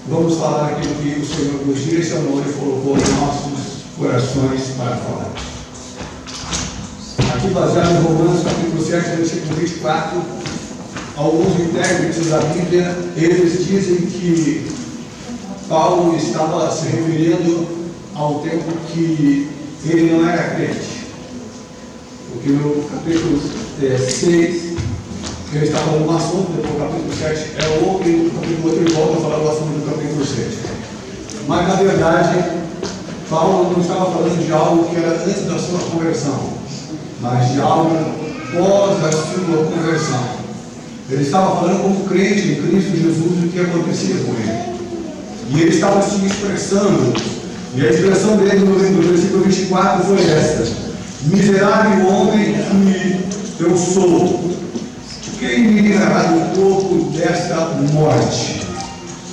vamos falar aquilo que o Senhor nos direcionou e colocou em nossos corações para falar. Aqui, baseado em Romanos capítulo 7, versículo 24, alguns intérpretes da Bíblia, eles dizem que Paulo estava se referindo ao tempo que ele não era crente. Porque no capítulo 6, ele está falando um assunto, depois o capítulo 7 é outro, e no capítulo 8 ele volta a falar do assunto do capítulo 7. Mas, na verdade, Paulo não estava falando de algo que era antes da sua conversão, mas de algo pós a sua conversão. Ele estava falando como crente em Cristo Jesus o que acontecia com ele. E ele estava se expressando, e a expressão dele no versículo 24 foi esta: miserável homem que eu sou, quem me livrará do corpo desta morte?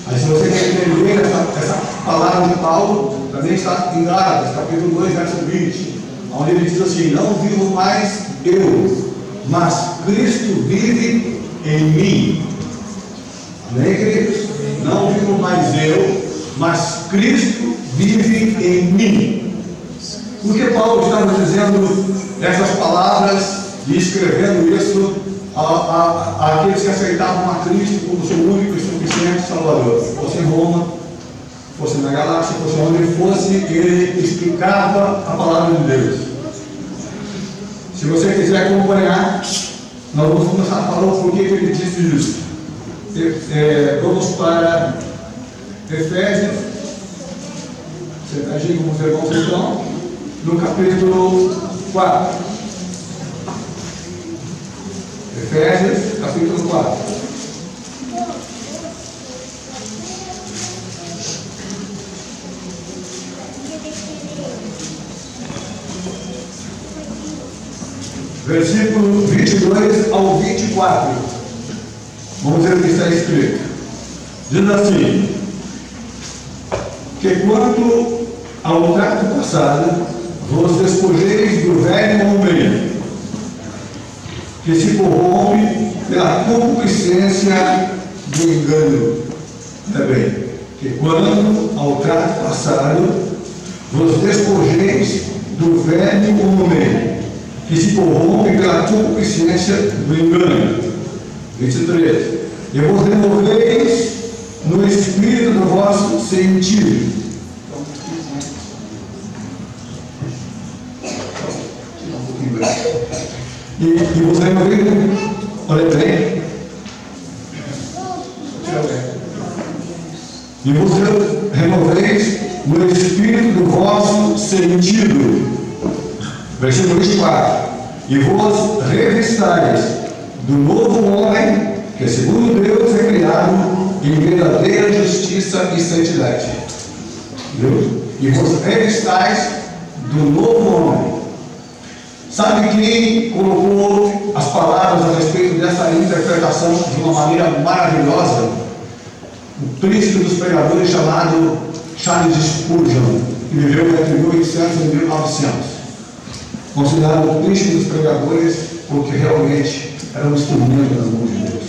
Aí, se você quer entender essa palavra de Paulo, também está em Gálatas, capítulo 2, verso 20, onde ele diz assim: não vivo mais eu, mas Cristo vive em mim. Amém, queridos? Não vivo mais eu, mas Cristo vive em mim. Por que Paulo estava dizendo essas palavras e escrevendo isso àqueles que aceitavam a Cristo como seu único e suficiente Salvador? Fosse em Roma, fosse na Galáxia, fosse onde fosse, ele explicava a palavra de Deus. Se você quiser acompanhar, nós vamos começar a falar o porquê que ele disse isso. Vamos para Efésios, sentadinho com os irmãos então, no capítulo 4. Efésios, capítulo 4. Versículo 22 ao 24. Vamos ver o que está escrito. Diz assim: que quanto ao trato passado, vos despojeis do velho homem, que se corrompe pela concupiscência do engano. Também, que quanto ao trato passado, vos despojeis do velho homem, que se corrompe pela concupiscência do engano. 23. E vos renoveis no espírito do vosso sentido. E vos renoveis, olha bem. E vos renoveis no espírito do vosso sentido. Versículo 24. E vos revistais do novo homem, que segundo Deus é criado em verdadeira justiça e santidade. Viu? E vos revistais do novo homem. Sabe quem colocou as palavras a respeito dessa interpretação de uma maneira maravilhosa? O príncipe dos pregadores chamado Charles Spurgeon, que viveu entre 1800 e 1900. Considerado o príncipe dos pregadores porque realmente era um instrumento nas mãos de Deus.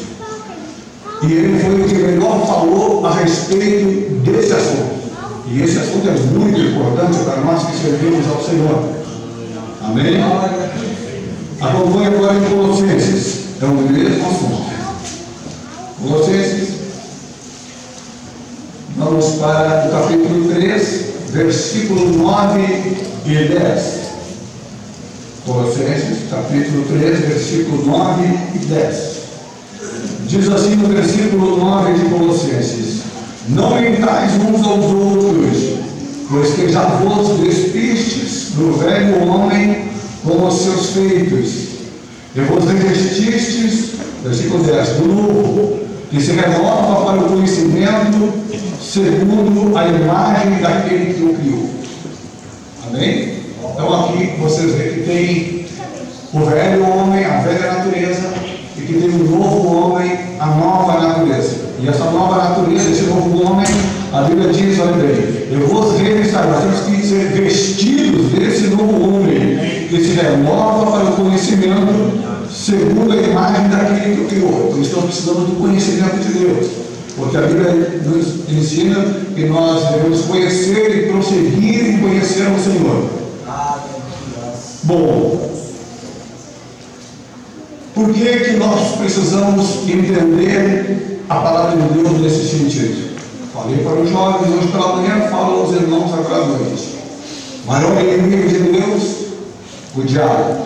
E ele foi o que melhor falou a respeito desse assunto. E esse assunto é muito importante para nós que servimos ao Senhor. Amém? Acompanhe agora em Colossenses. É o mesmo assunto. Colossenses. Vamos para o capítulo 3, versículo 9 e 10. Colossenses, capítulo 3, versículo 9 e 10. Diz assim no versículo 9 de Colossenses: não mentais uns aos outros, pois que já vos despistes do velho homem com os seus feitos, e vos revestistes, versículo 10, do novo, que se renova para o conhecimento segundo a imagem daquele que o criou. Amém? Então aqui vocês veem que tem o velho homem, a velha natureza, e que tem o novo homem, a nova natureza. E essa nova natureza, esse novo homem, a Bíblia diz, olha bem, eu vou revistar, nós temos que ser vestidos desse novo homem, que se renova para o conhecimento segundo a imagem daquele que o criou. Então estamos precisando do conhecimento de Deus. Porque a Bíblia nos ensina que nós devemos conhecer e prosseguir em conhecer o Senhor. Bom, por que nós precisamos entender a palavra de Deus nesse sentido? Falei para os jovens hoje pela manhã, falo aos irmãos agora à noite. Maior inimigo de Deus, o diabo.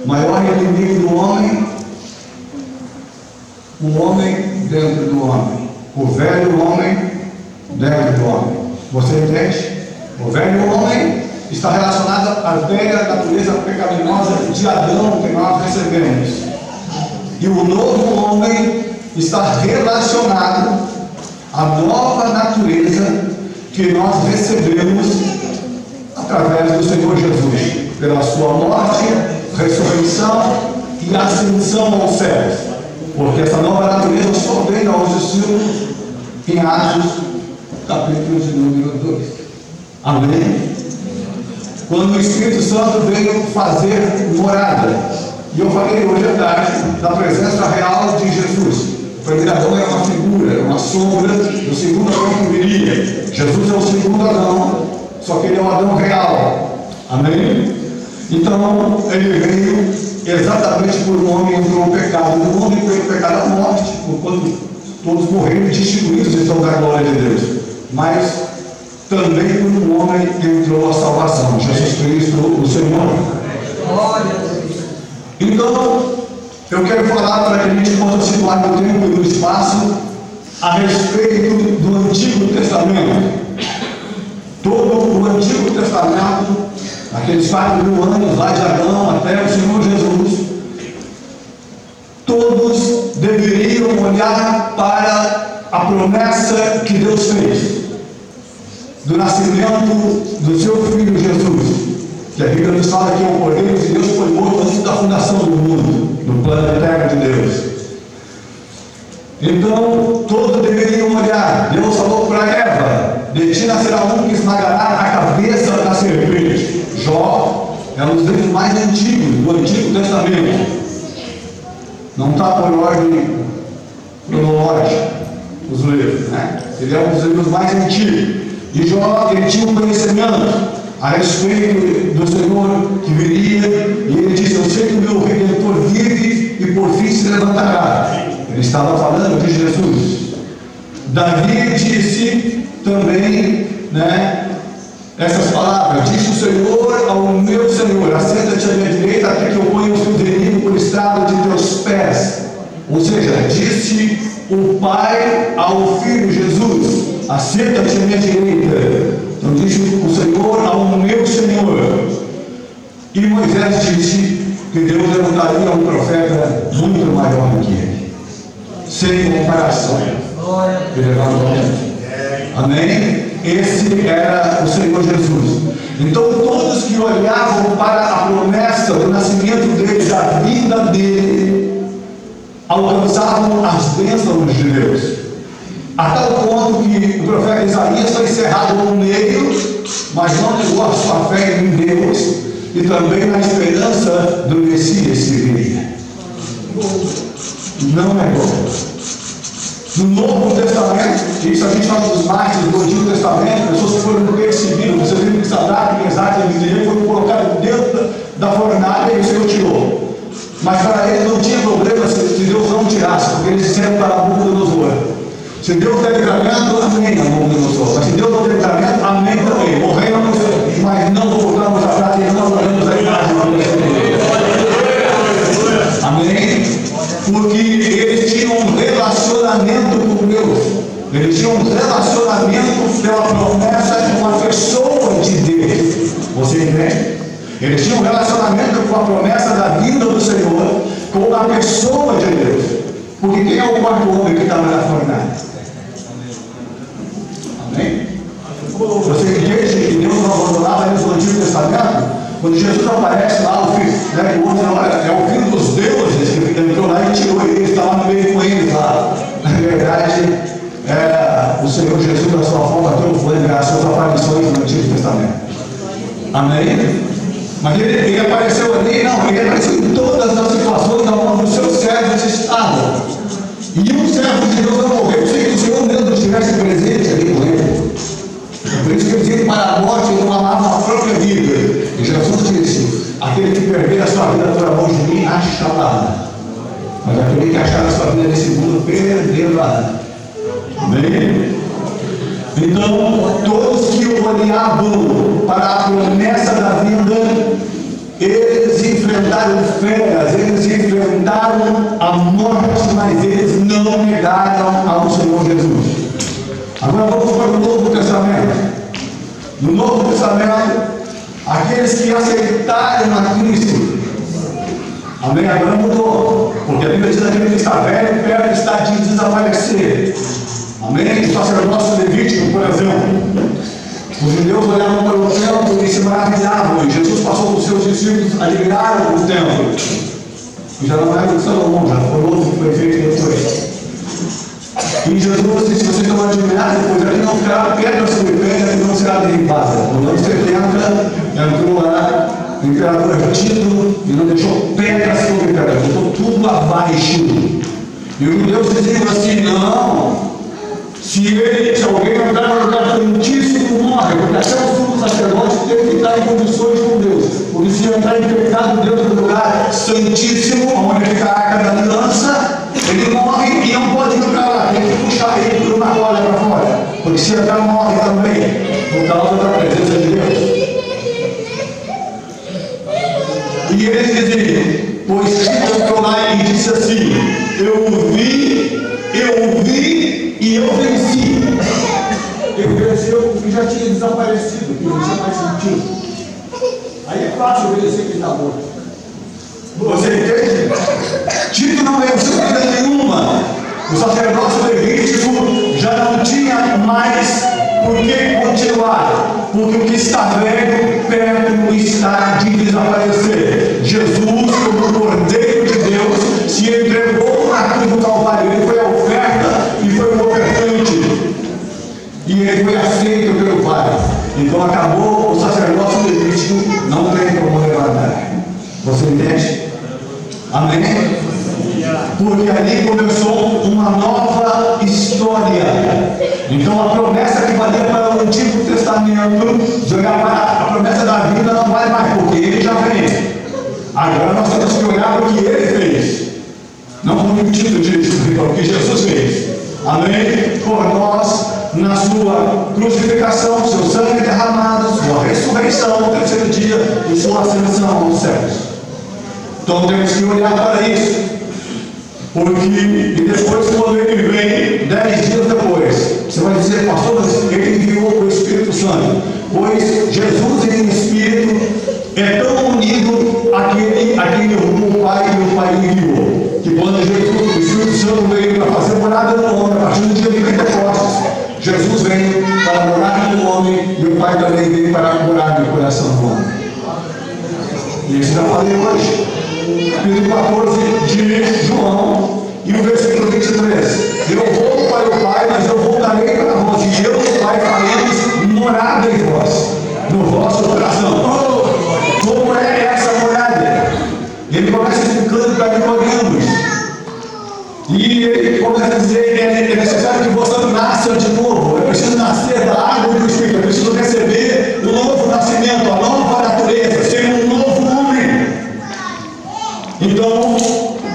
Maior inimigo do homem, o homem dentro do homem. O velho homem dentro do homem. Você entende? O velho homem está relacionado à velha natureza pecaminosa de Adão que nós recebemos. E o novo homem está relacionado à nova natureza que nós recebemos através do Senhor Jesus, pela sua morte, ressurreição e ascensão aos céus. Porque essa nova natureza só vem aos discípulos em Atos, capítulo de número 2. Amém? Quando o Espírito Santo veio fazer morada. E eu falei hoje à tarde da presença real de Jesus. O primeiro Adão é uma figura, uma sombra do segundo Adão que viria. Jesus é o segundo Adão, só que ele é o Adão real. Amém? Então, ele veio exatamente por um homem entrou o pecado no mundo e pelo pecado a morte, quando todos morreram destituídos então da glória de Deus. Mas também por um homem entrou a salvação, Jesus Cristo, o Senhor. Então, eu quero falar para que a gente possa situar no tempo e no espaço a respeito do Antigo Testamento. Todo o Antigo Testamento, aqueles 4.000 anos lá de Adão até o Senhor Jesus, todos deveriam olhar para a promessa que Deus fez do nascimento do seu Filho Jesus, que a Bíblia nos fala que é o Cordeiro de Deus, foi morto antes da fundação do mundo, no plano eterno de Deus. Então, todos deveriam olhar. Deus falou para Eva: de ti nascerá um que esmagará a cabeça da serpente. Jó é um dos livros mais antigos do Antigo Testamento. Não está por ordem cronológica os livros, né? Ele é um dos livros mais antigos. E Jó, ele tinha um conhecimento a respeito do Senhor que viria, e ele disse: eu sei que o meu Redentor vive e por fim se levantará. Ele estava falando de Jesus. Davi disse também, né, essas palavras: disse o Senhor ao meu Senhor: assenta-te à minha direita até que eu ponha os teus inimigos por estrado de teus pés. Ou seja, disse o Pai ao Filho Jesus: assenta-te à minha direita. Então disse o Senhor ao meu Senhor. E Moisés disse que Deus levantaria um profeta muito maior do que ele, sem comparação. Amém? Esse era o Senhor Jesus. Então todos que olhavam para a promessa do nascimento dele, da vida dele, alcançavam as bênçãos de Deus. A tal ponto que o profeta Isaías foi encerrado no meio, mas não negou a sua fé em Deus e também na esperança do Messias que viria. Não negou. No Novo Testamento, isso a gente fala dos mártires do Antigo Testamento, pessoas que foram perseguidas. Você viu que Sadraque, Mesaque e Abednego foram colocados dentro da fornalha e o Senhor tirou. Mas para eles não tinha problema se Deus não tirasse, porque eles disseram para Nabucodonosor: se Deus der livramento, amém, Nabucodonosor. Mas se Deus não der livramento, amém também. Morremos, mas não voltamos atrás e não olhamos a imagem do Senhor. Amém? Porque eles tinham um relacionamento com Deus. Eles tinham um relacionamento pela promessa com a pessoa de Deus. Você entende? Eles tinham um relacionamento com a promessa da vinda do Senhor, com a pessoa de Deus. Porque quem é o quarto homem que estava na fornalha? Amém? Você entende que Deus não abandonava eles no Antigo Testamento? Quando Jesus aparece lá, o filho, né, o outro, olha, é o filho dos deuses que entrou lá e tirou ele, estava no meio com eles lá. Na verdade, o Senhor Jesus, da sua forma triunfante, as suas aparições no Antigo Testamento. Amém? Mas ele apareceu ali, não, ele apareceu em todas as situações onde os seus servos estavam. E um servo de Deus vai morrer. Eu sei que o Senhor mesmo estivesse presente ali com ele. Por isso que eu dizia que para a morte eu não amava a própria vida. E Jesus disse: aquele que perder a sua vida por amor de mim, achará. Mas aquele que achar a sua vida nesse mundo, perderá. Amém? Então, todos que olhavam para a promessa da vida, eles enfrentaram feras, eles enfrentaram a morte, mas eles não negaram ao Senhor Jesus. Agora vamos para o Novo Testamento. No Novo Testamento, aqueles que aceitaram a Cristo, amém? Agora mudou, porque a Bíblia diz que aquele que está velho, perto está de desaparecer. Amém? O sacerdócio levítico, por exemplo, os judeus olhavam para o templo e se maravilhavam, e Jesus passou com os seus discípulos, admiraram o templo. E já não era de Salomão, já foi outro que foi feito depois. E Jesus disse: vocês estão admirados, pois aqui não ficará pedra sobre pedra que não será derribada. No ano 70, entrou lá o imperador Tito e não deixou pedra sobre pedra, botou tudo abaixo. E os judeus diziam assim: não, se alguém entrar no lugar santíssimo, morre, porque até o sumo sacerdote tem que estar em condições com Deus. Porque se entrar em pecado dentro do lugar santíssimo, onde fica a arca da aliança, ele morre e não pode entrar lá, tem que puxar ele por uma corda para fora, porque se entrar morre também, por causa da presença de Deus. E eles diziam: pois Tito entrou lá e disse assim: eu vi e eu venci. Ele venceu porque já tinha desaparecido, que não tinha mais sentido. Aí é fácil obedecer quem está morto. Você entende? Tito não venceu coisa nenhuma. O sacerdócio levítico já não tinha mais por que continuar, porque o que está velho perto está de desaparecer. Jesus, como o Cordeiro de Deus, se entregou na cruz do Calvário. Ele foi a oferta e foi o ofertante, e ele foi aceito pelo Pai. Então acabou o sacerdócio levítico, não tem como levantar. Você entende? Amém? Porque ali começou uma nova história. Então a promessa que valia para o Antigo Testamento, de olhar para a promessa da vida, não vale mais, porque ele já fez. Agora nós temos que olhar para o que ele fez, não para o título disso, para o que Jesus fez. Amém? Por nós, na sua crucificação, seu sangue derramado, sua ressurreição no terceiro dia e sua ascensão aos céus. Então temos que olhar para isso. Porque, e depois, quando ele vem, 10 dias depois, você vai dizer: pastor, mas ele enviou o Espírito Santo. Pois Jesus em Espírito é tão unido àquele rumo o Pai e o Pai enviou, que quando Jesus, o Espírito Santo veio para fazer morada no homem, a partir do dia de Pentecostes, Jesus veio para morar no homem e o Pai também veio para morar no coração do homem. E isso já falei hoje. Capítulo 14 de João e o versículo 23: eu vou para o Pai, mas eu voltarei para vós, e eu e o Pai faremos morada em vós, no vosso coração. Como é essa morada? Ele começa explicando para Nicodemos, e ele começa a dizer: é necessário que você nasça de novo. É preciso nascer da água e do Espírito, é preciso receber o novo nascimento, a nova natureza, ser um novo homem. Então,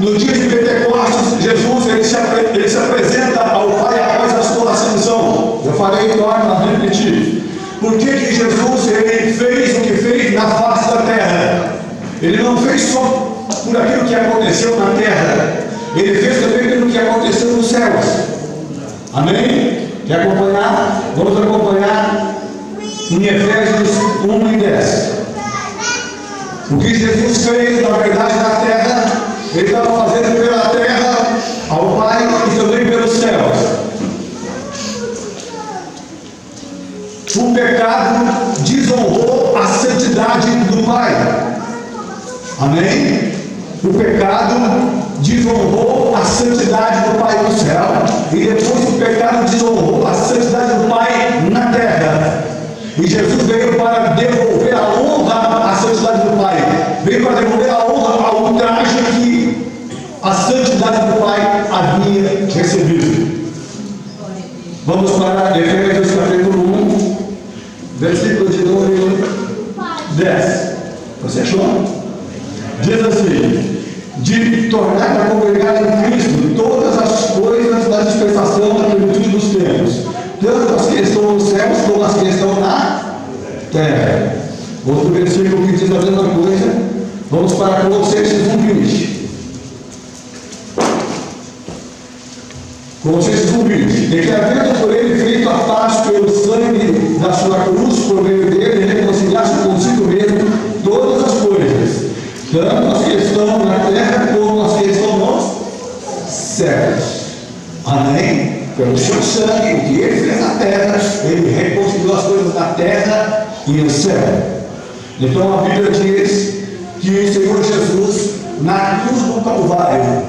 no dia de Pentecostes, Jesus ele se apresenta ao Pai após a sua ascensão. Eu falei, torno a repetir. Por que Jesus ele fez o que fez na face da terra? Ele não fez só por aquilo que aconteceu na terra, ele fez também pelo que aconteceu nos céus. Amém? Quer acompanhar? Vamos acompanhar em Efésios 1 e 10. O que Jesus fez, na verdade, na terra, ele estava fazendo pela terra ao Pai e também pelos céus. O pecado desonrou a santidade do Pai. Amém? O pecado desonrou a santidade do Pai no céu, e depois o pecado desonrou a santidade do Pai na terra. E Jesus veio para devolver a honra à santidade do Pai. Veio para devolver a honra ao ultraje que a santidade do Pai havia Vamos para Efésios capítulo 1, versículo de número 10. Você achou? Diz assim: de tornar a congregar em Cristo todas as coisas da dispensação da plenitude dos tempos, tanto as que estão nos céus como as que estão na terra. Outro versículo que diz a mesma coisa. Vamos para Colossenses 1:20. Colossenses 1:20. De que havendo por ele feito a paz pelo sangue da sua cruz, por meio dele, reconciliasse consigo mesmo todas as coisas, tanto as que estão na terra como as que estão nos céus. Amém? Pelo seu sangue, o que ele fez na terra, ele reconciliou as coisas da terra e no céu. Então a Bíblia diz que o Senhor Jesus, na cruz do Calvário,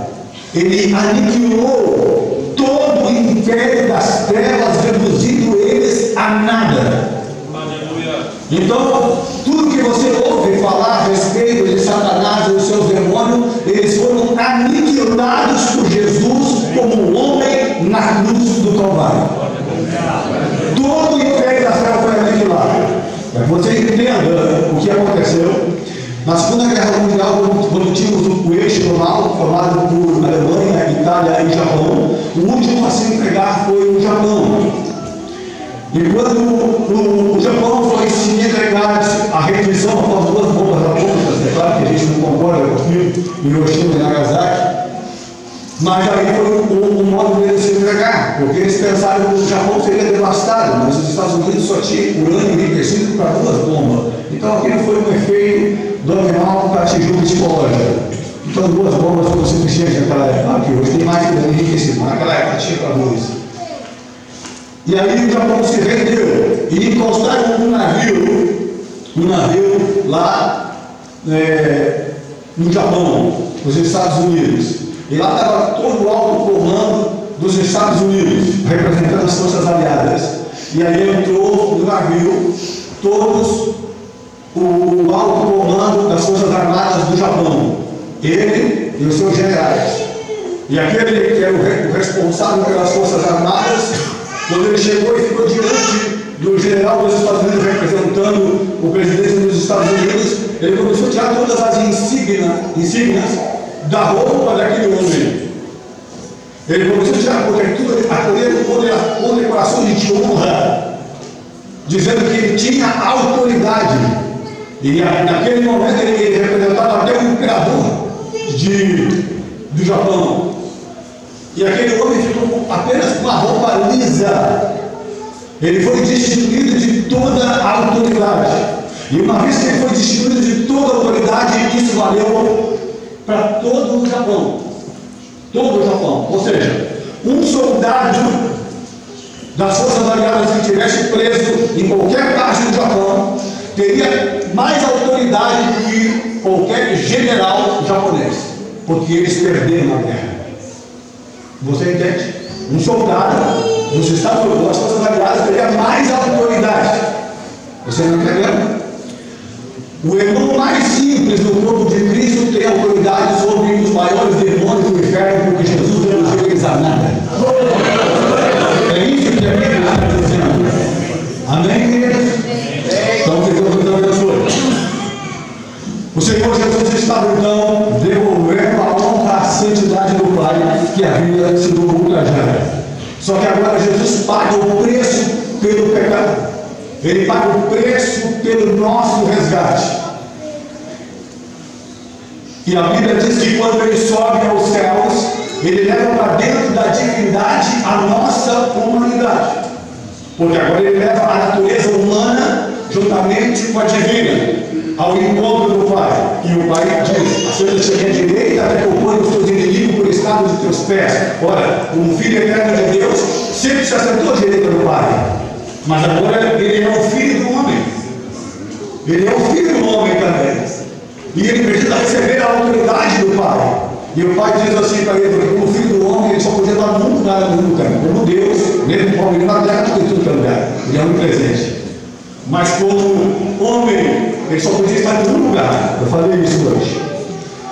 ele aniquilou todo o império das trevas, reduzindo eles a nada. Aleluia. Então, tudo que você ouve falar a respeito de Satanás e os seus demônios, eles foram aniquilados por Jesus como homem na cruz do Calvário. Todo o império das trevas foi aniquilado. Para que você entenda o que aconteceu, na Segunda Guerra Mundial, quando tínhamos o eixo global, formado por Alemanha, Itália e Japão, o último a se entregar foi o Japão. E quando o Japão foi se entregar à rendição após duas bombas atômicas, é claro que a gente não concorda com aquilo, em Hiroshima e Nagasaki, mas aí foi o modo deles se entregar, porque eles pensaram que o Japão seria devastado, mas os Estados Unidos só tinham urânio enriquecido para duas bombas. Então aquilo foi um efeito dominal para atingir o psicológico. Então duas bombas foram suficientes naquela época, que hoje tem mais urânio enriquecido, mas naquela época tinha para duas. E aí o Japão se rendeu e encostaram um navio lá no Japão, nos Estados Unidos. E lá estava todo o alto comando dos Estados Unidos, representando as forças aliadas. E aí entrou no navio todos o alto comando das forças armadas do Japão, ele e os seus generais. E aquele que era o responsável pelas forças armadas, quando ele chegou e ficou diante do general dos Estados Unidos, representando o presidente dos Estados Unidos, ele começou a tirar todas as insígnias da roupa daquele homem. Ele começou a tirar aquela condecoração de honra, dizendo que ele tinha autoridade. E naquele momento ele representava até o imperador do Japão. E aquele homem ficou apenas com a roupa lisa. Ele foi destituído de toda a autoridade. E uma vez que ele foi destituído de toda a autoridade, isso valeu para todo o Japão. Todo o Japão. Ou seja, um soldado das forças aliadas que estivesse preso em qualquer parte do Japão teria mais autoridade do que qualquer general japonês, porque eles perderam a guerra. Você entende? Um soldado dos Estados Unidos, das forças aliadas, teria mais autoridade. Você não entendeu? O irmão mais simples do corpo de Cristo tem autoridade sobre os maiores demônios do inferno, porque Jesus não fez a nada. É isso que a Bíblia está dizendo. Amém, queridos? Então, que Deus nos abençoe. O Senhor Jesus estava então devolvendo a honra à santidade do Pai que havia sido ultrajada. Só que agora Jesus paga o preço pelo pecado. Ele paga o preço pelo nosso resgate. E a Bíblia diz que quando ele sobe aos céus, ele leva para dentro da divindade a nossa humanidade. Porque agora ele leva a natureza humana juntamente com a divina ao encontro do Pai. E o Pai diz: assenta-te à minha direita até que eu ponha os teus inimigos por estrado dos teus pés. Ora, como filho eterno de Deus, sempre se assentou à direita do Pai. Mas agora ele é o filho do homem. Ele é o filho do homem também. E ele precisa receber a autoridade do Pai. E o Pai diz assim para ele, porque como filho do homem, ele só podia estar num lugar ao mesmo tempo. Como Deus, mesmo como ele na terra, tem tudo que é lugar. Ele é onipresente. Mas como homem, ele só podia estar em um lugar. Eu falei isso hoje.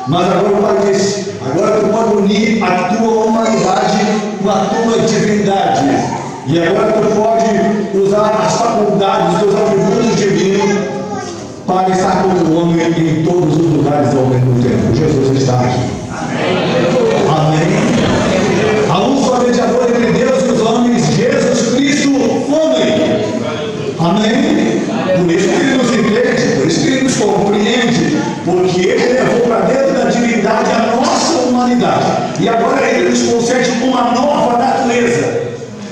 Mas agora o Pai diz: agora tu pode unir a tua humanidade com a tua divindade. E agora tu pode usar as faculdades, os teus atributos divinos para estar com o homem em todos os lugares ao mesmo tempo. Jesus está aqui. Amém. Há um só mediador entre Deus e os homens, Jesus Cristo, homem. Amém. Por isso que ele nos entende, por isso que ele nos compreende, porque ele levou para dentro da divindade a nossa humanidade. E agora ele nos concede uma nova natureza.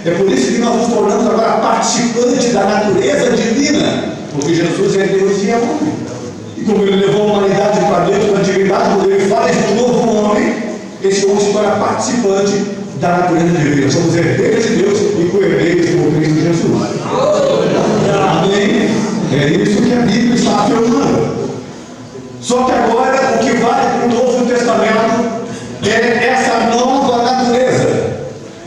É por isso que nós nos tornamos agora participantes da natureza divina, porque Jesus é Deus e é homem. E como ele levou a humanidade para dentro da divindade, quando ele faz do novo homem, esse homem se torna participante da natureza divina. Somos herdeiros de Deus e co-herdeiros com Cristo Jesus. Amém? É isso que a Bíblia está afirmando. Só que agora o que vale para o Novo Testamento é essa nova natureza.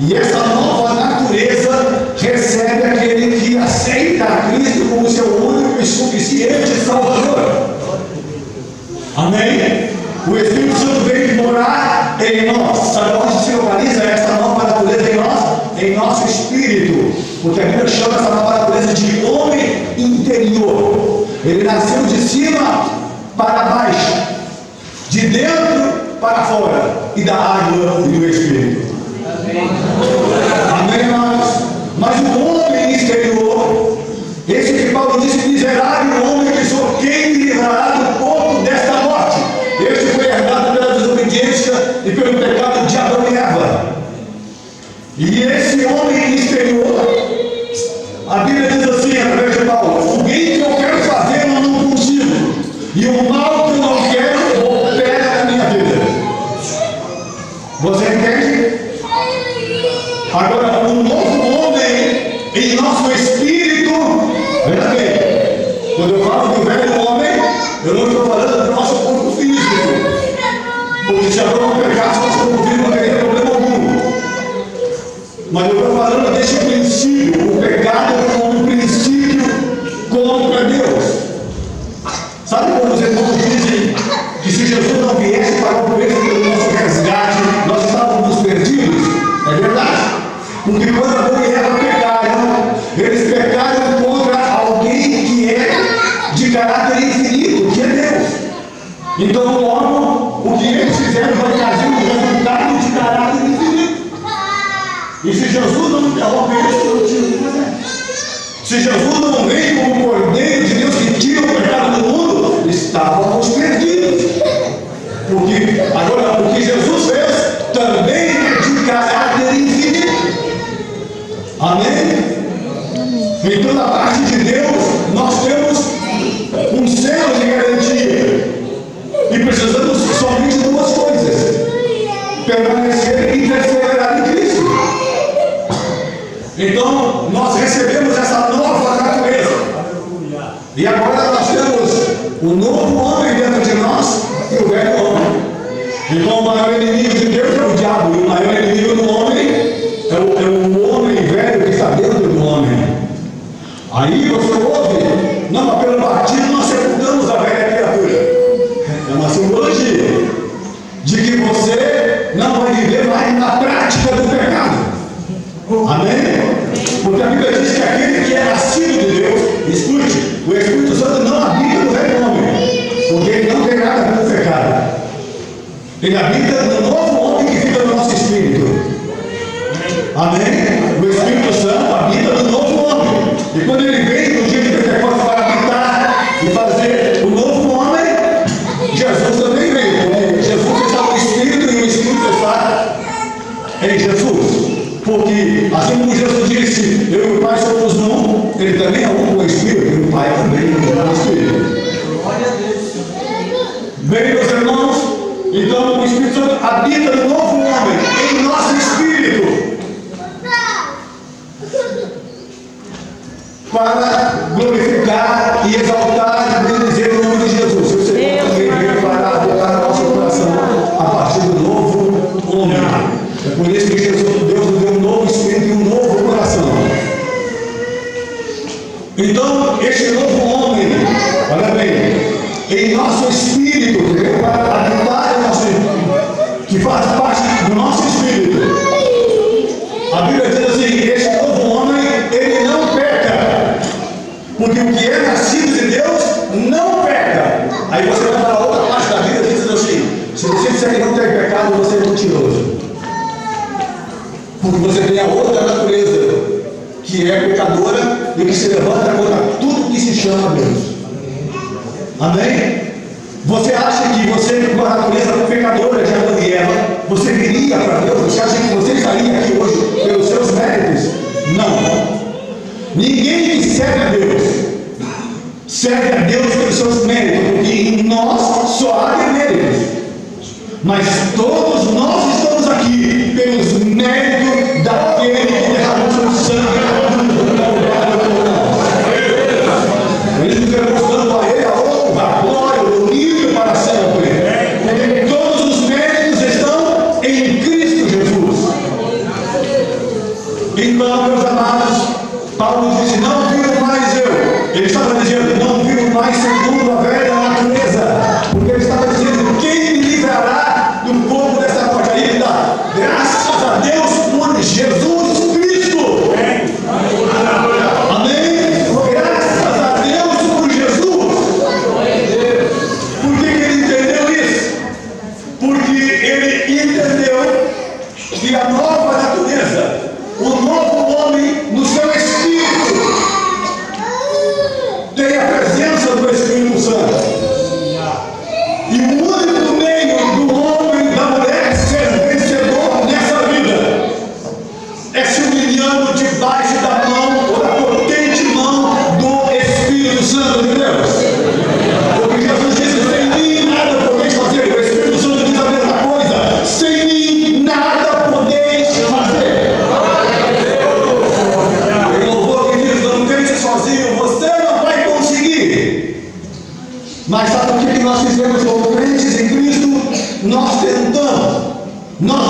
E essa nova natureza recebe aquele que aceita a Cristo como seu único e suficiente Salvador. Amém? O Espírito Santo veio morar em nós. Sabe onde se localiza essa nova natureza em nós? Em nosso espírito. Porque a Bíblia chama essa nova natureza de homem interior. Ele nasceu de cima para baixo, de dentro para fora, e da água e do Espírito. Amém, irmãos? Mas o homem exterior, esse que Paulo disse, miserável homem que sou, quem me livrará do corpo desta morte? Este foi herdado pela desobediência e pelo pecado de Adão e Eva. E esse homem exterior, a Bíblia diz assim, através de Paulo: o bem que eu quero fazer eu não consigo, e o mal que eu não quero opera na minha vida. Você entende? Agora, o novo homem em nosso espírito, veja bem, quando eu falo do velho homem, eu não estou falando do nosso corpo físico, porque se Adão não pecasse, nosso corpo físico não teria problema algum. Mas eu estou falando desse princípio, o pecado como um princípio contra Deus. Sabe quando os irmãos dizem que se Jesus não viesse pagar o preço pelo nosso resgate, nós estávamos perdidos? É verdade. Porque quando Adão e Eva pecaram, eles pecaram contra alguém que é de caráter infinito, que é Deus. Então, logo, o que eles fizeram vai trazer um resultado de caráter infinito. E se Jesus não interrompe isso, eu não tinha o que fazer. Se Jesus não veio como o Cordeiro de Deus que tira o pecado do mundo, estávamos perdidos. Porque agora o que Jesus fez também é de caráter infinito. Amém? Então, da parte de Deus, nós temos um selo de garantia. E precisamos somente de duas coisas: permanecer e perseverar em Cristo. Então, nós recebemos essa nova natureza. E agora nós temos o novo homem dentro de nós e o velho homem. Então, o maior inimigo de Deus é o diabo, e o maior inimigo do homem é o homem velho que está dentro do homem. Aí você ouve, não, mas pelo batismo nós sepultamos a velha criatura. É uma simbologia de que você não vai viver mais na prática do pecado. Amém? Porque a Bíblia diz que aquele que é nascido de Deus, escute, o Espírito Santo não habita no velho homem, porque ele não tem nada com o pecado. Ele habita no novo homem que fica no nosso espírito. Amém? O Espírito Santo habita no novo homem. E quando ele vem no dia de Pentecostes para habitar e fazer o novo homem, Jesus também veio, porque Jesus está no Espírito e o Espírito está em Jesus. Porque assim como Jesus disse, eu e o Pai somos um, ele também é um com o Espírito, e o Pai também é um com o Espírito. Bem, meus irmãos, então o Espírito Santo habita no novo homem, em nosso espírito, para glorificar e exaltar e bendizer o nome de Jesus. O Senhor também veio para habitar no nosso coração a partir do novo homem. É por isso que Deus nos deu um novo espírito e um novo coração. Então, este novo homem, olha bem, em nosso espírito, que veio para habitar em nosso espírito, que faz parte do nosso espírito. A Bíblia diz assim: este novo homem que é pecadora e que se levanta contra tudo que se chama Deus. Amém? Você acha que você, com a natureza pecadora de Adão e Eva, você viria para Deus? Você acha que você estaria aqui hoje pelos seus méritos? Não. Ninguém que serve a Deus serve a Deus pelos seus méritos, porque em nós só há méritos. Mas todos nós estamos aqui pelos méritos daquele que derramou seu sangue. Por isso que eu estou dando a ele a honra, a glória, o nível para sempre. Porque todos os méritos estão em Cristo Jesus. Então, meus amados, Paulo disse: não vivo mais eu. Ele estava dizendo: não vivo mais segundo a velha natureza. Porque ele estava dizendo: quem me livrará do corpo dessa morte? Aí ele dá graças a Deus por Jesus Cristo. Amém? Graças a Deus por Jesus. Por que ele entendeu isso? Porque ele entendeu que a nova natureza, o novo homem no seu espírito, tem a presença do Espírito Santo. E o único meio do homem e da mulher ser vencedor nessa vida é se humilhando debaixo da mão ou da potente mão do Espírito Santo de Deus. Porque Jesus disse: sem mim nada podeis fazer. O Espírito Santo diz a mesma coisa: sem mim nada podeis fazer. O louvor que diz: não deixe sozinho, você não vai conseguir. Mas sabe o que nós fizemos como crentes em Cristo? Nós tentamos. Nós